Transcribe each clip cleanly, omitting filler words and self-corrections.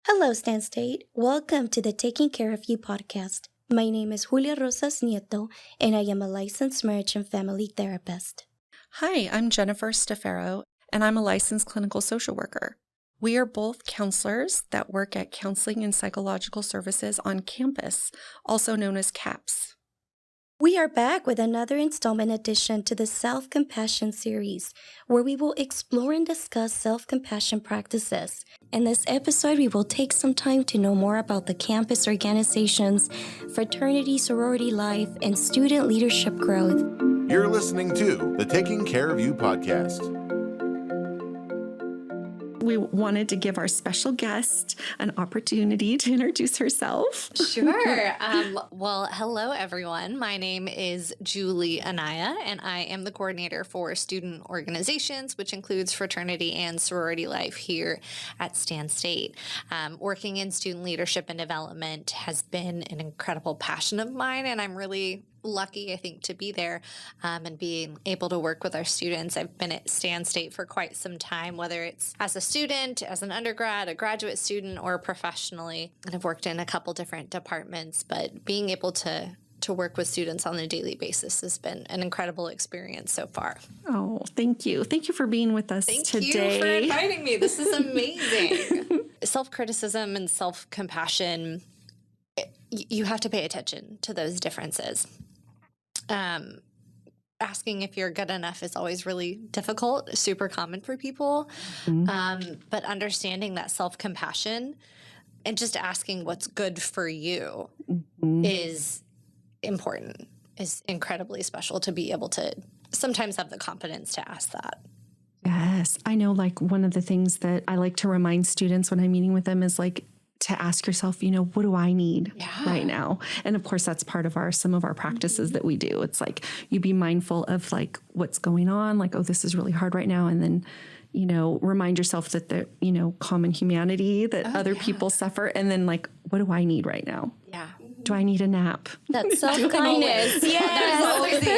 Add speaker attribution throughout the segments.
Speaker 1: Hello, Stan State. Welcome to the Taking Care of You podcast. My name is Julia Rosas-Nieto, and I am a licensed marriage and family therapist.
Speaker 2: Hi, I'm Jennifer Staffero, and I'm a licensed clinical social worker. We are both counselors that work at Counseling and Psychological Services on campus, also known as CAPS.
Speaker 1: We are back with another installment addition to the Self-Compassion series, where we will explore and discuss self-compassion practices. In this episode, we will take some time to know more about the campus organizations, fraternity, sorority life, and student leadership growth.
Speaker 3: You're listening to the Taking Care of You podcast.
Speaker 2: We wanted to give our special guest an opportunity to introduce herself.
Speaker 4: Sure. Well, hello, everyone. My name is Julia Anaya, and I am the coordinator for student organizations, which includes fraternity and sorority life here at Stan State. Working in student leadership and development has been an incredible passion of mine, and I'm really lucky, I think, to be there and being able to work with our students. I've been at Stan State for quite some time, whether it's as a student, as an undergrad, a graduate student, or professionally. And I've worked in a couple different departments, but being able to work with students on a daily basis has been an incredible experience so far.
Speaker 2: Oh, thank you. Thank you for being with us today.
Speaker 4: Thank you for inviting me. This is amazing. Self-criticism and self-compassion, you have to pay attention to those differences. Asking if you're good enough is always really difficult, super common for people. But understanding that self-compassion and just asking what's good for you is important, is incredibly special to be able to sometimes have the confidence to ask that.
Speaker 2: Yes. I know, like, one of the things that I like to remind students when I'm meeting with them is, like, to ask yourself, what do I need right now? And of course, that's part of some of our practices that we do. It's like, you be mindful of like what's going on, like, oh, this is really hard right now. And then, remind yourself that the, common humanity that other people suffer. And then like, what do I need right now?
Speaker 4: Yeah.
Speaker 2: Do I need a nap?
Speaker 1: That's self-kindness.
Speaker 4: Yes. That's always the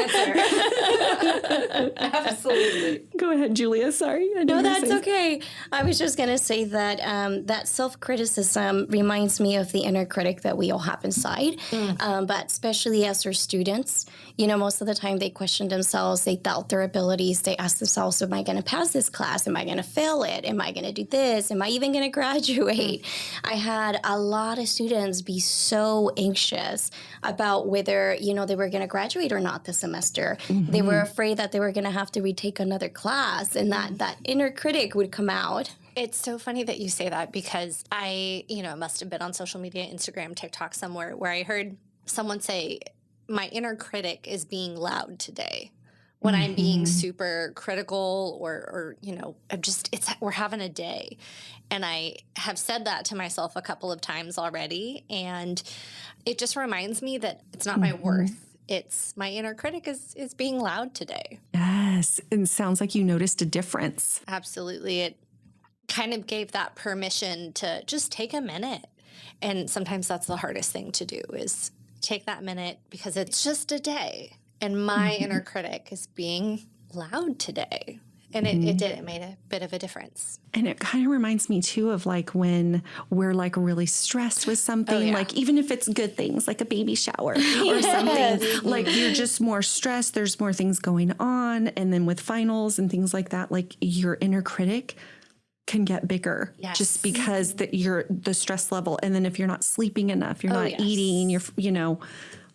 Speaker 4: answer. Absolutely.
Speaker 2: Go ahead, Julia. Sorry.
Speaker 1: No, that's okay. I was just going to say that that self-criticism reminds me of the inner critic that we all have inside. But especially as our students, most of the time they question themselves, they doubt their abilities. They ask themselves, am I going to pass this class? Am I going to fail it? Am I going to do this? Am I even going to graduate? I had a lot of students be so anxious about whether, they were going to graduate or not this semester. They were afraid that they were going to have to retake another class and that inner critic would come out.
Speaker 4: It's so funny that you say that because I, must have been on social media, Instagram, TikTok somewhere where I heard someone say, my inner critic is being loud today. When I'm being super critical or we're having a day. And I have said that to myself a couple of times already. And it just reminds me that it's not my worth. It's my inner critic is being loud today.
Speaker 2: Yes. And it sounds like you noticed a difference.
Speaker 4: Absolutely. It kind of gave that permission to just take a minute. And sometimes that's the hardest thing to do is take that minute because it's just a day. And my inner critic is being loud today. And it made a bit of a difference.
Speaker 2: And it kind of reminds me too of like when we're like really stressed with something, like even if it's good things like a baby shower or something, like you're just more stressed. There's more things going on. And then with finals and things like that, like your inner critic can get bigger just because the stress level. And then if you're not sleeping enough, you're not eating, you're,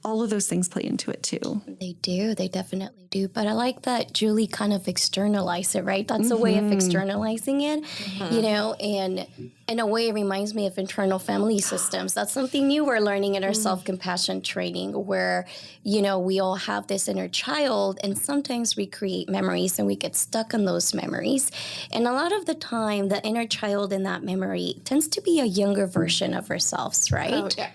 Speaker 2: all of those things play into it too.
Speaker 1: They do. They definitely do. But I like that Julie kind of externalized it, right? That's a way of externalizing it, and in a way it reminds me of internal family systems. That's something new we're learning in our self-compassion training where, we all have this inner child and sometimes we create memories and we get stuck on those memories. And a lot of the time, the inner child in that memory tends to be a younger version of ourselves, right?
Speaker 4: Oh, yeah.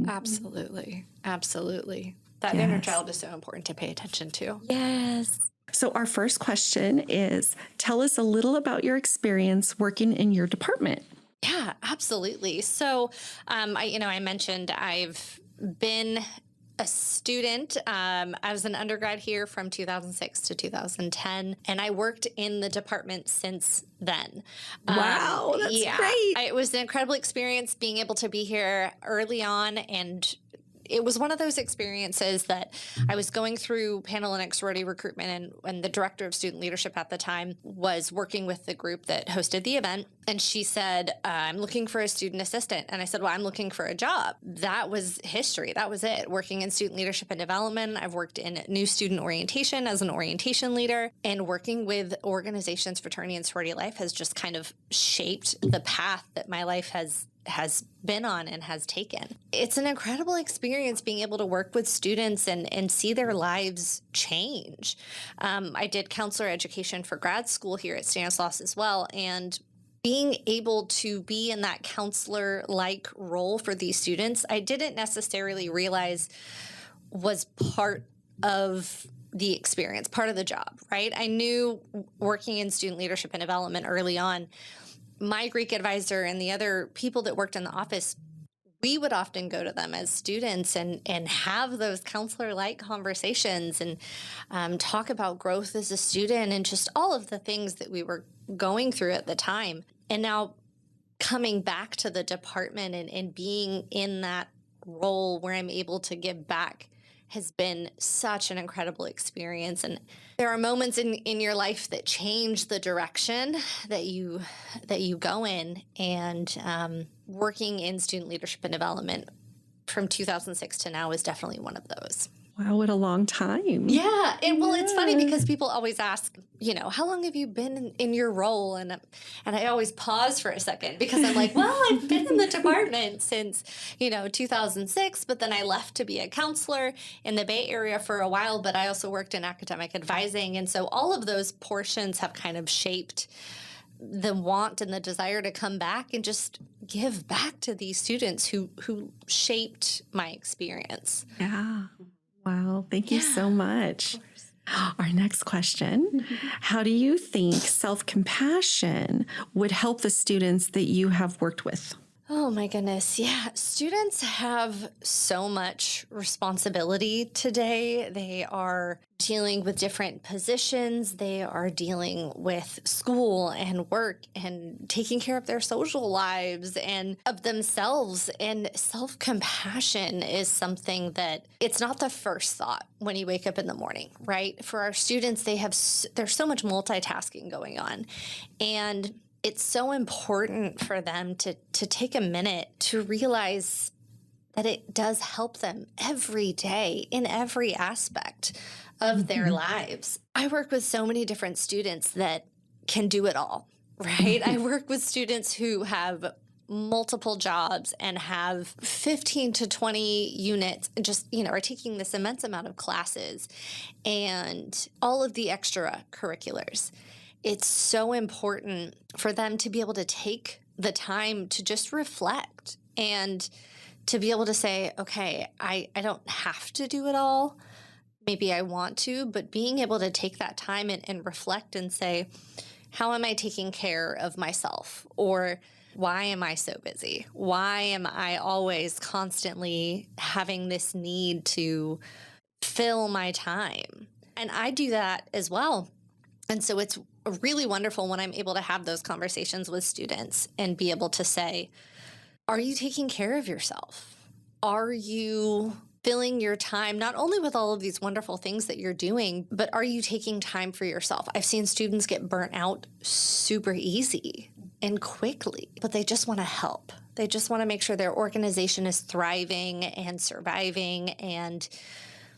Speaker 4: Absolutely. Absolutely. That inner child is so important to pay attention to.
Speaker 1: Yes.
Speaker 2: So our first question is, tell us a little about your experience working in your department.
Speaker 4: Yeah, absolutely. So, I mentioned I've been a student. I was an undergrad here from 2006 to 2010, and I worked in the department since then.
Speaker 2: Wow, that's great.
Speaker 4: It was an incredible experience being able to be here early on, and it was one of those experiences that I was going through Panhellenic sorority recruitment, and the director of student leadership at the time was working with the group that hosted the event. And she said, I'm looking for a student assistant. And I said, well, I'm looking for a job. That was history. That was it. Working in student leadership and development. I've worked in new student orientation as an orientation leader, and working with organizations, fraternity and sorority life has just kind of shaped the path that my life has been on and has taken. It's an incredible experience being able to work with students and see their lives change. I did counselor education for grad school here at Stanislaus as well, and being able to be in that counselor-like role for these students, I didn't necessarily realize was part of the experience, part of the job, right? I knew working in student leadership and development early on, my Greek advisor and the other people that worked in the office, we would often go to them as students and have those counselor-like conversations and talk about growth as a student and just all of the things that we were going through at the time. And now coming back to the department and being in that role where I'm able to give back has been such an incredible experience. And there are moments in your life that change the direction that you go in. And working in student leadership and development from 2006 to now is definitely one of those.
Speaker 2: Wow, what a long time.
Speaker 4: Yeah. Well, it's funny because people always ask, how long have you been in your role? And I always pause for a second because I'm like, well, I've been in the department since, 2006, but then I left to be a counselor in the Bay Area for a while, but I also worked in academic advising. And so all of those portions have kind of shaped the want and the desire to come back and just give back to these students who shaped my experience.
Speaker 2: Yeah. Wow. Thank you so much. Our next question. How do you think self-compassion would help the students that you have worked with?
Speaker 4: Oh my goodness. Yeah. Students have so much responsibility today. They are dealing with different positions. They are dealing with school and work and taking care of their social lives and of themselves. And self-compassion is something that it's not the first thought when you wake up in the morning, right? For our students, there's so much multitasking going on. And it's so important for them to take a minute to realize that it does help them every day in every aspect of their lives. I work with so many different students that can do it all, right? I work with students who have multiple jobs and have 15 to 20 units and just, are taking this immense amount of classes and all of the extracurriculars. It's so important for them to be able to take the time to just reflect and to be able to say, okay, I don't have to do it all. Maybe I want to, but being able to take that time and reflect and say, how am I taking care of myself? Or why am I so busy? Why am I always constantly having this need to fill my time? And I do that as well. And so it's really wonderful when I'm able to have those conversations with students and be able to say, are you taking care of yourself? Are you filling your time not only with all of these wonderful things that you're doing, but are you taking time for yourself? I've seen students get burnt out super easy and quickly, but they just want to help. They just want to make sure their organization is thriving and surviving, and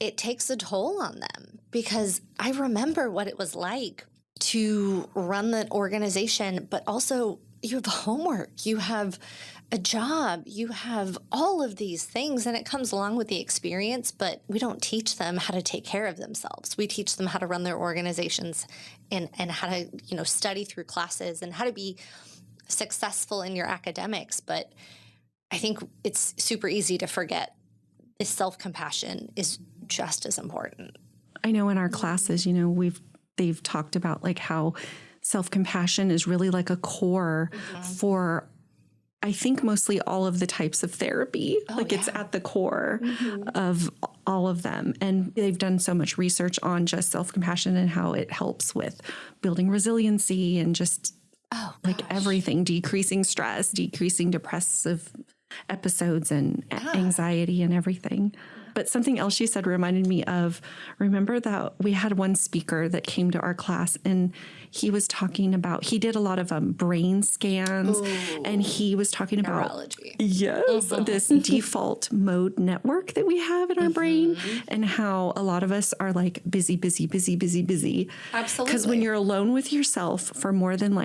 Speaker 4: it takes a toll on them because I remember what it was like to run the organization, but also you have homework, you have a job, you have all of these things, and it comes along with the experience, but we don't teach them how to take care of themselves. We teach them how to run their organizations and how to, study through classes and how to be successful in your academics. But I think it's super easy to forget this self-compassion is just as important.
Speaker 2: I know in our classes, they've talked about like how self-compassion is really like a core for, I think, mostly all of the types of therapy. It's at the core of all of them. And they've done so much research on just self-compassion and how it helps with building resiliency and just everything, decreasing stress, decreasing depressive episodes and anxiety and everything. But something else she said reminded me of, remember that we had one speaker that came to our class and he was talking about, he did a lot of brain scans. Ooh. And he was talking
Speaker 4: neurology.
Speaker 2: About, this default mode network that we have in our brain and how a lot of us are like busy.
Speaker 4: Absolutely.
Speaker 2: Because when you're alone with yourself for more than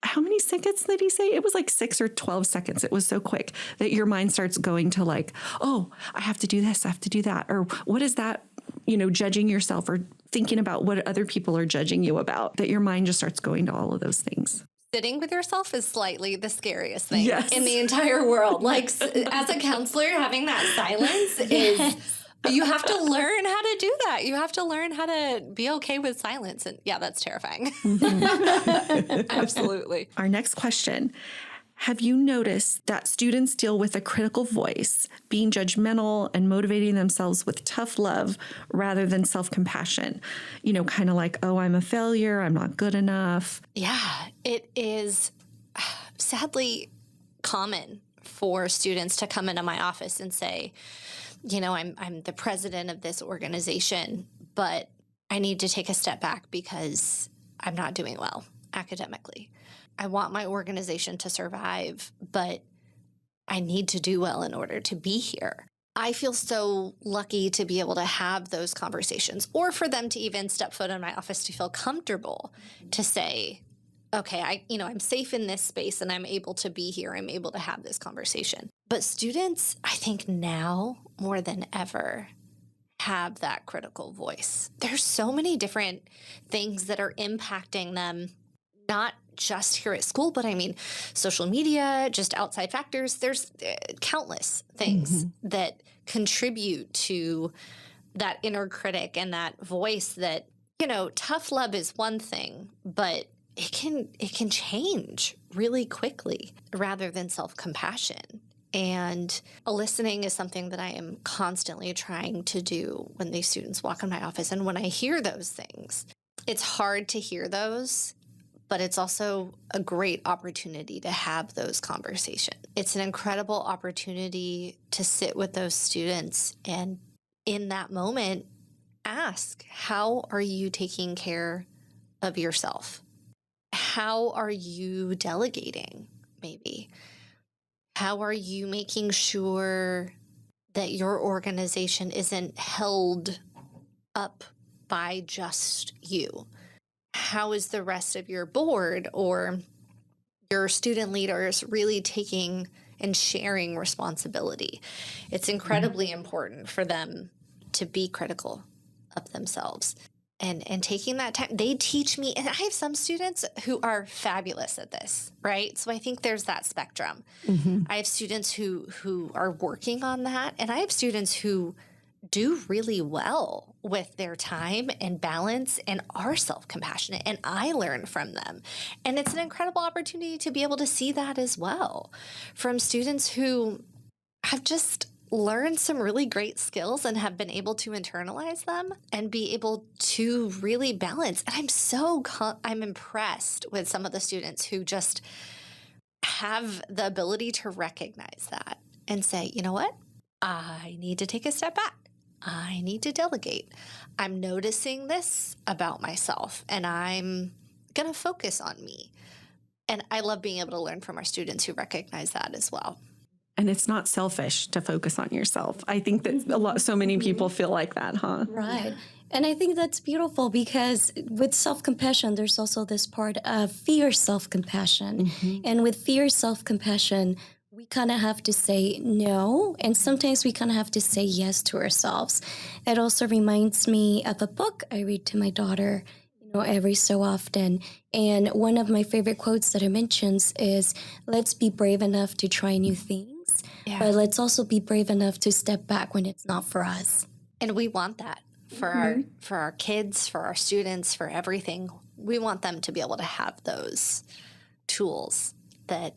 Speaker 2: how many seconds did he say? It was 6 or 12 seconds. It was so quick that your mind starts going to oh, I have to do this. I have to do that. Or what is that, judging yourself or thinking about what other people are judging you about, that your mind just starts going to all of those things.
Speaker 4: Sitting with yourself is slightly the scariest thing in the entire world. As a counselor, having that silence is... You have to learn how to do that. You have to learn how to be okay with silence. And that's terrifying. Absolutely.
Speaker 2: Our next question. Have you noticed that students deal with a critical voice, being judgmental and motivating themselves with tough love rather than self-compassion? Kind of oh, I'm a failure. I'm not good enough.
Speaker 4: Yeah, it is sadly common for students to come into my office and say, I'm the president of this organization, but I need to take a step back because I'm not doing well academically. I want my organization to survive, but I need to do well in order to be here. I feel so lucky to be able to have those conversations, or for them to even step foot in my office to feel comfortable to say, okay, I'm safe in this space and I'm able to be here. I'm able to have this conversation. But students, I think now more than ever, have that critical voice. There's so many different things that are impacting them, not just here at school, but social media, just outside factors. There's countless things that contribute to that inner critic and that voice that, tough love is one thing, but it can change really quickly rather than self-compassion. And listening is something that I am constantly trying to do when these students walk in my office. And when I hear those things, it's hard to hear those, but it's also a great opportunity to have those conversations. It's an incredible opportunity to sit with those students and in that moment, ask, how are you taking care of yourself? How are you delegating, maybe? How are you making sure that your organization isn't held up by just you? How is the rest of your board or your student leaders really taking and sharing responsibility? It's incredibly important for them to be critical of themselves. And taking that time, they teach me, and I have some students who are fabulous at this, right? So I think there's that spectrum. I have students who are working on that, and I have students who do really well with their time and balance and are self-compassionate, and I learn from them. And it's an incredible opportunity to be able to see that as well from students who have just learned some really great skills and have been able to internalize them and be able to really balance. And I'm impressed with some of the students who just have the ability to recognize that and say, you know what? I need to take a step back. I need to delegate. I'm noticing this about myself and I'm going to focus on me. And I love being able to learn from our students who recognize that as well.
Speaker 2: And it's not selfish to focus on yourself. I think that so many people feel like that, huh?
Speaker 1: Right. And I think that's beautiful because with self-compassion, there's also this part of fear self-compassion. And with fear self-compassion, we kind of have to say no. And sometimes we kind of have to say yes to ourselves. It also reminds me of a book I read to my daughter, every so often. And one of my favorite quotes that it mentions is, let's be brave enough to try new things. Yeah. But let's also be brave enough to step back when it's not for us.
Speaker 4: And we want that for our kids, for our students, for everything. We want them to be able to have those tools that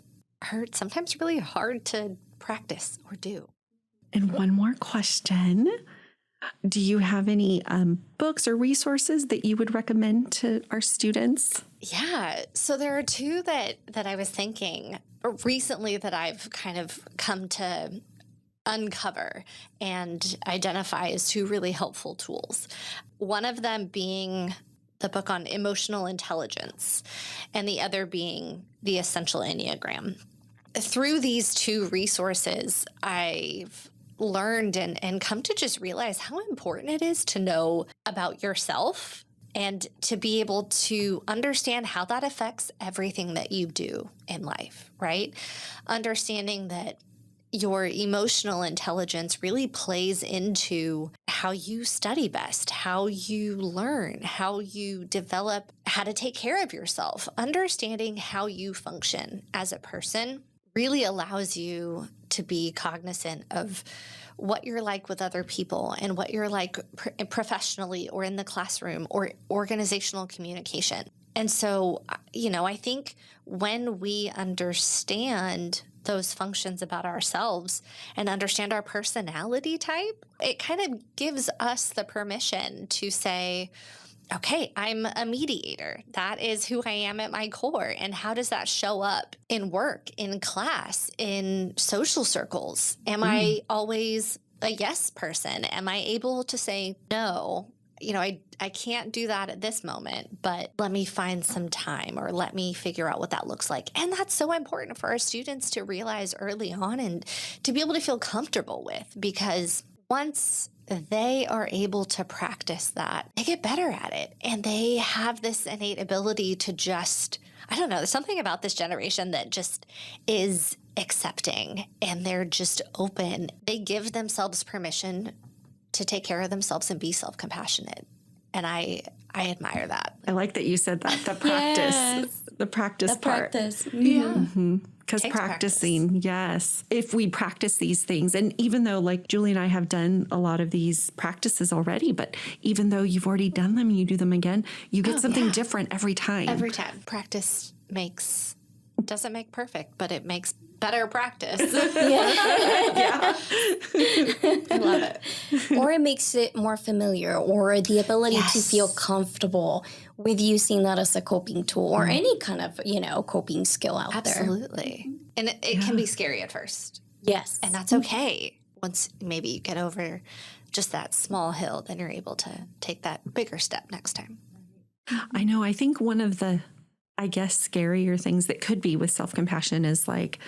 Speaker 4: are sometimes really hard to practice or do.
Speaker 2: And one more question. Do you have any books or resources that you would recommend to our students?
Speaker 4: Yeah. So there are two that I was thinking recently that I've kind of come to uncover and identify as two really helpful tools. One of them being the book on emotional intelligence, and the other being The Essential Enneagram. Through these two resources, I've learned and come to just realize how important it is to know about yourself and to be able to understand how that affects everything that you do in life, right? Understanding that your emotional intelligence really plays into how you study best, how you learn, how you develop, how to take care of yourself. Understanding how you function as a person really allows you to be cognizant of what you're like with other people and what you're like professionally or in the classroom or organizational communication. And so, I think when we understand those functions about ourselves and understand our personality type, it kind of gives us the permission to say, okay, I'm a mediator. That is who I am at my core. And how does that show up in work, in class, in social circles? Am I always a yes person? Am I able to say no? I can't do that at this moment, but let me find some time or let me figure out what that looks like. And that's so important for our students to realize early on and to be able to feel comfortable with, because once they are able to practice that, they get better at it. And they have this innate ability to just, I don't know, there's something about this generation that just is accepting and they're just open. They give themselves permission to take care of themselves and be self-compassionate. And I admire that.
Speaker 2: I like that you said that, the practice,
Speaker 1: Yes.
Speaker 2: the practice
Speaker 1: The
Speaker 2: part.
Speaker 1: practice.
Speaker 4: Yeah.
Speaker 2: Because
Speaker 4: Takes
Speaker 2: practicing, yes. If we practice these things, and even though like Julie and I have done a lot of these practices already, but even though you've already done them and you do them again, you get something different every time.
Speaker 4: Every time. Practice doesn't make perfect, but it makes better practice.
Speaker 2: Yeah.
Speaker 4: I love it.
Speaker 1: Or it makes it more familiar, or the ability to feel comfortable with using that as a coping tool or any kind of, coping skill out there.
Speaker 4: Absolutely. And it can be scary at first.
Speaker 1: Yes.
Speaker 4: And that's okay. Once maybe you get over just that small hill, then you're able to take that bigger step next time.
Speaker 2: I know. I think one of the, scarier things that could be with self-compassion is like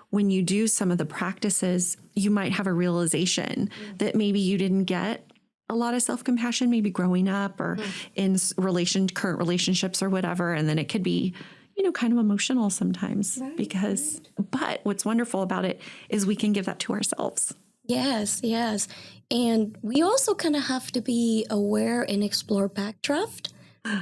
Speaker 2: when you do some of the practices, you might have a realization that maybe you didn't get a lot of self-compassion, maybe growing up or in current relationships or whatever. And then it could be, kind of emotional sometimes but what's wonderful about it is we can give that to ourselves.
Speaker 1: Yes. And we also kind of have to be aware and explore backdraft.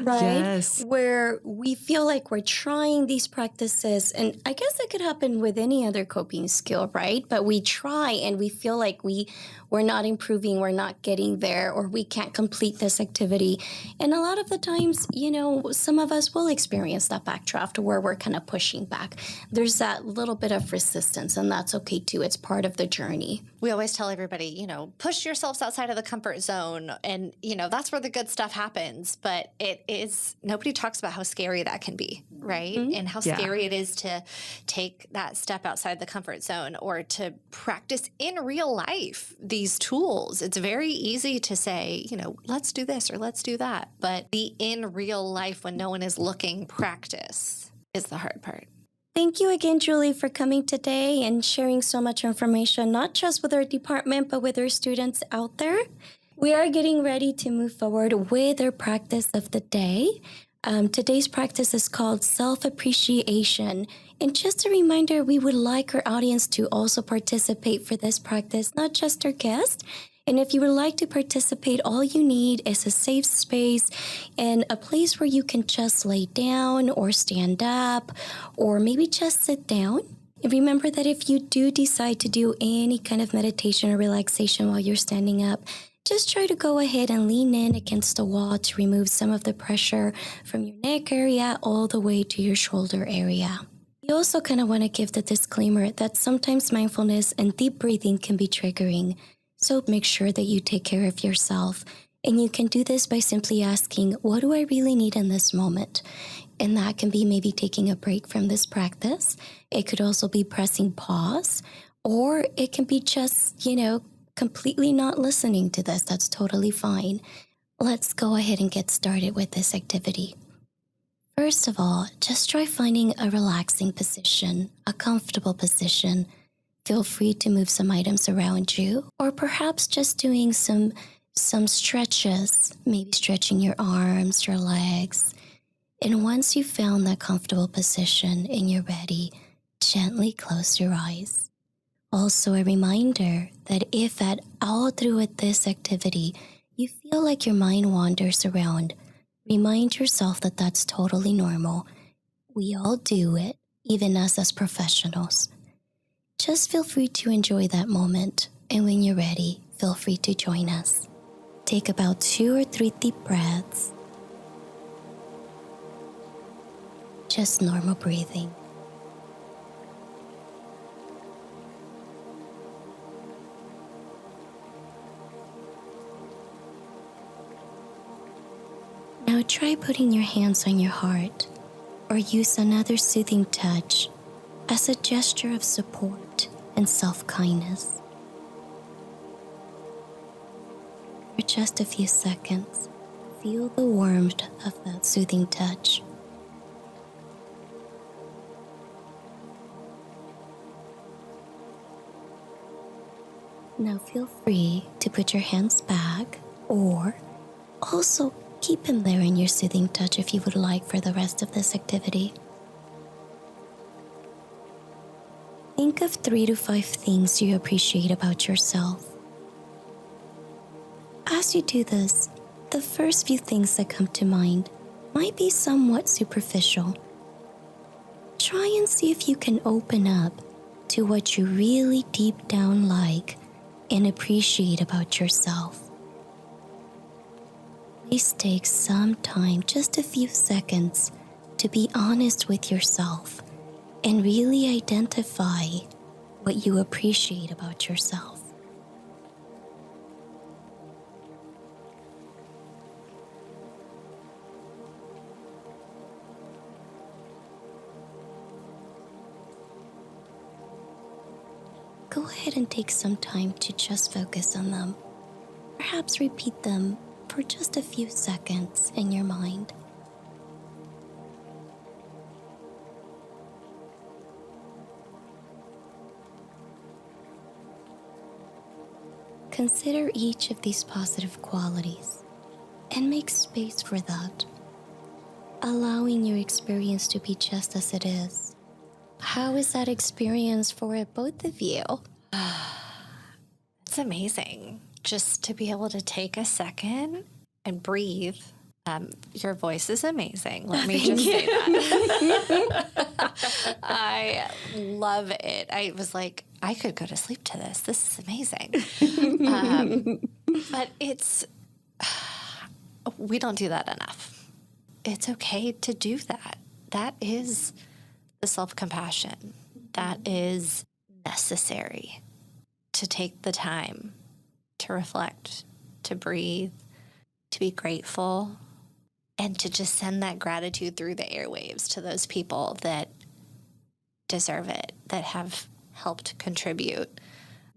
Speaker 1: Right?
Speaker 2: Yes.
Speaker 1: Where we feel like we're trying these practices, and I guess it could happen with any other coping skill, right? But we try and we feel like we're not improving, we're not getting there, or we can't complete this activity. And a lot of the times, some of us will experience that backdraft where we're kind of pushing back. There's that little bit of resistance, and that's okay too. It's part of the journey.
Speaker 4: We always tell everybody, push yourselves outside of the comfort zone. And, that's where the good stuff happens. But nobody talks about how scary that can be, right? And how scary it is to take that step outside the comfort zone or to practice in real life these tools. It's very easy to say, let's do this or let's do that. But the in real life, when no one is looking, practice is the hard part.
Speaker 1: Thank you again, Julie, for coming today and sharing so much information, not just with our department, but with our students out there. We are getting ready to move forward with our practice of the day. Today's practice is called self-appreciation. And just a reminder, we would like our audience to also participate for this practice, not just our guests. And if you would like to participate, all you need is a safe space and a place where you can just lay down or stand up or maybe just sit down. And remember that if you do decide to do any kind of meditation or relaxation while you're standing up, just try to go ahead and lean in against the wall to remove some of the pressure from your neck area all the way to your shoulder area. You also kind of want to give the disclaimer that sometimes mindfulness and deep breathing can be triggering. So make sure that you take care of yourself. And you can do this by simply asking, what do I really need in this moment? And that can be maybe taking a break from this practice. It could also be pressing pause, or it can be just, completely not listening to this. That's totally fine. Let's go ahead and get started with this activity. First of all, just try finding a relaxing position, a comfortable position. Feel free to move some items around you, or perhaps just doing some stretches, maybe stretching your arms, your legs. And once you've found that comfortable position and you're ready, gently close your eyes. Also a reminder that if at all through this activity, you feel like your mind wanders around, remind yourself that that's totally normal. We all do it, even us as professionals. Just feel free to enjoy that moment, and when you're ready, feel free to join us. Take about 2 or 3 deep breaths. Just normal breathing. Now try putting your hands on your heart, or use another soothing touch as a gesture of support and self-kindness. For just a few seconds, feel the warmth of that soothing touch. Now feel free to put your hands back, or also keep them there in your soothing touch if you would like for the rest of this activity. Think of 3 to 5 things you appreciate about yourself. As you do this, the first few things that come to mind might be somewhat superficial. Try and see if you can open up to what you really deep down like and appreciate about yourself. Please take some time, just a few seconds, to be honest with yourself and really identify what you appreciate about yourself. Go ahead and take some time to just focus on them. Perhaps repeat them for just a few seconds in your mind. Consider each of these positive qualities and make space for that, allowing your experience to be just as it is. How is that experience for both of you?
Speaker 4: It's amazing just to be able to take a second and breathe. Your voice is amazing. Let me just say that. I love it. I was like, I could go to sleep to this. This is amazing. But we don't do that enough. It's okay to do that. That is the self-compassion. That is necessary to take the time to reflect, to breathe, to be grateful, and to just send that gratitude through the airwaves to those people that deserve it, that have helped contribute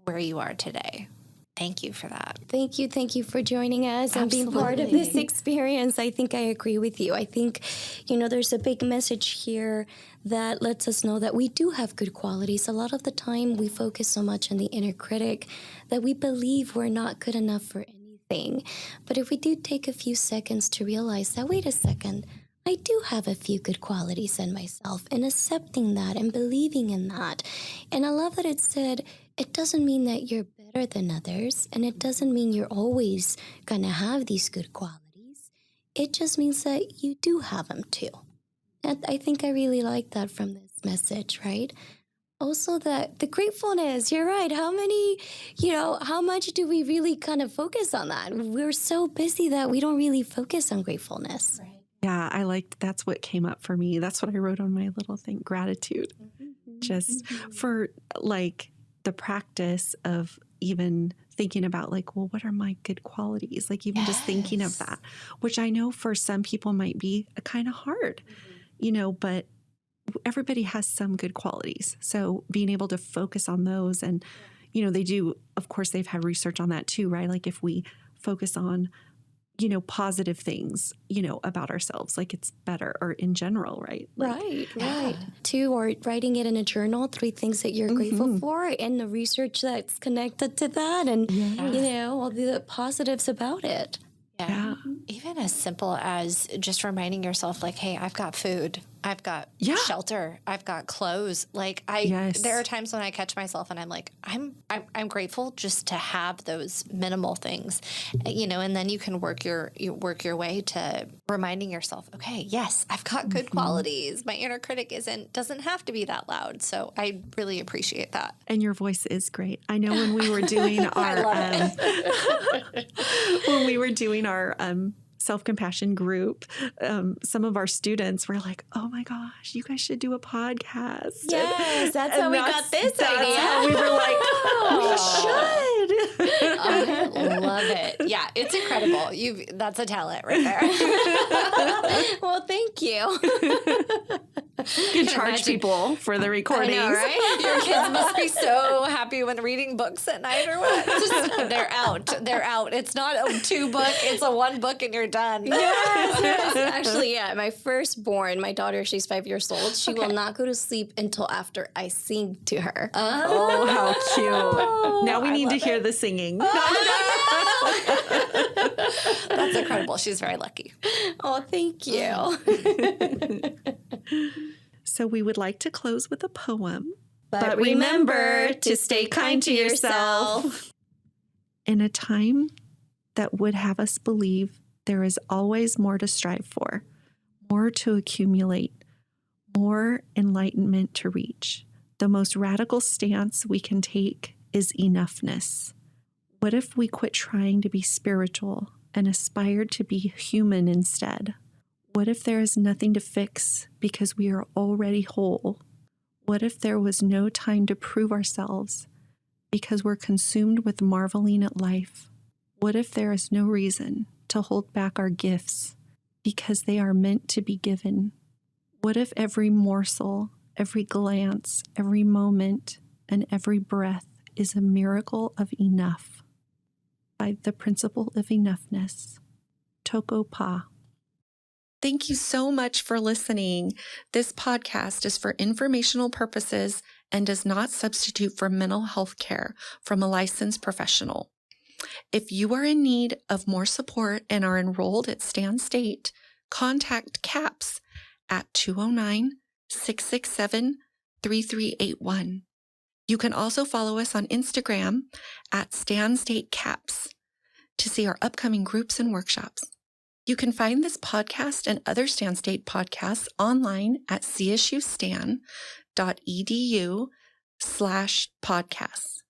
Speaker 4: where you are today. Thank you for that.
Speaker 1: Thank you for joining us and being part of this experience. I think I agree with you. I think, there's a big message here that lets us know that we do have good qualities. A lot of the time we focus so much on the inner critic that we believe we're not good enough for anything. But if we do take a few seconds to realize that, wait a second, I do have a few good qualities in myself, and accepting that and believing in that. And I love that it said, it doesn't mean that you're better than others, and it doesn't mean you're always going to have these good qualities. It just means that you do have them too. And I think I really like that from this message, right? Also that the gratefulness, you're right. How much do we really kind of focus on that? We're so busy that we don't really focus on gratefulness. Right.
Speaker 2: Yeah, I liked, that's what came up for me. That's what I wrote on my little thing, gratitude. Just for the practice of even thinking about like, well, what are my good qualities? Like even just thinking of that, which I know for some people might be kind of hard, but everybody has some good qualities. So being able to focus on those and, they do, of course, they've had research on that too, right? Like if we focus on, positive things, about ourselves, like it's better or in general, right? Like,
Speaker 1: Right. Two, or writing it in a journal, 3 things that you're grateful for and the research that's connected to that and, all the positives about it.
Speaker 4: Yeah. Even as simple as just reminding yourself like, hey, I've got food. I've got shelter. I've got clothes. Like there are times when I catch myself and I'm like, I'm grateful just to have those minimal things, and then you can work your way to reminding yourself, okay, yes, I've got good qualities. My inner critic doesn't have to be that loud. So I really appreciate that.
Speaker 2: And your voice is great. I know when we were doing our, self-compassion group, some of our students were like, oh my gosh, you guys should do a podcast.
Speaker 1: Yes, that's how we got this idea.
Speaker 2: That's how we were like, we should.
Speaker 4: I love it. Yeah, it's incredible. That's a talent right there.
Speaker 1: Well, thank you.
Speaker 2: You can charge people for the recordings.
Speaker 4: I know, right? Your kids must be so happy when reading books at night or what? They're out. It's not a 2-book. It's a 1 book and you're done.
Speaker 1: Yes. Actually, my firstborn, my daughter, she's 5 years old. She will not go to sleep until after I sing to her.
Speaker 2: Oh, how cute. Now we need to hear the singing.
Speaker 4: That's incredible. She's very lucky.
Speaker 1: Oh, thank you.
Speaker 2: So we would like to close with a poem.
Speaker 1: But remember to stay kind to yourself.
Speaker 2: In a time that would have us believe there is always more to strive for, more to accumulate, more enlightenment to reach, the most radical stance we can take is enoughness. What if we quit trying to be spiritual and aspired to be human instead? What if there is nothing to fix because we are already whole? What if there was no time to prove ourselves because we're consumed with marveling at life? What if there is no reason to hold back our gifts because they are meant to be given? What if every morsel, every glance, every moment, and every breath is a miracle of enough? By the principle of enoughness. Toko Pa. Thank you so much for listening. This podcast is for informational purposes and does not substitute for mental health care from a licensed professional. If you are in need of more support and are enrolled at Stan State, contact CAPS at 209-667-3381. You can also follow us on Instagram at Stan State CAPS to see our upcoming groups and workshops. You can find this podcast and other Stan State podcasts online at csustan.edu/podcasts.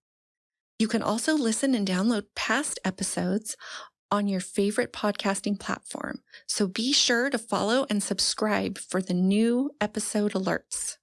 Speaker 2: You can also listen and download past episodes on your favorite podcasting platform. So be sure to follow and subscribe for the new episode alerts.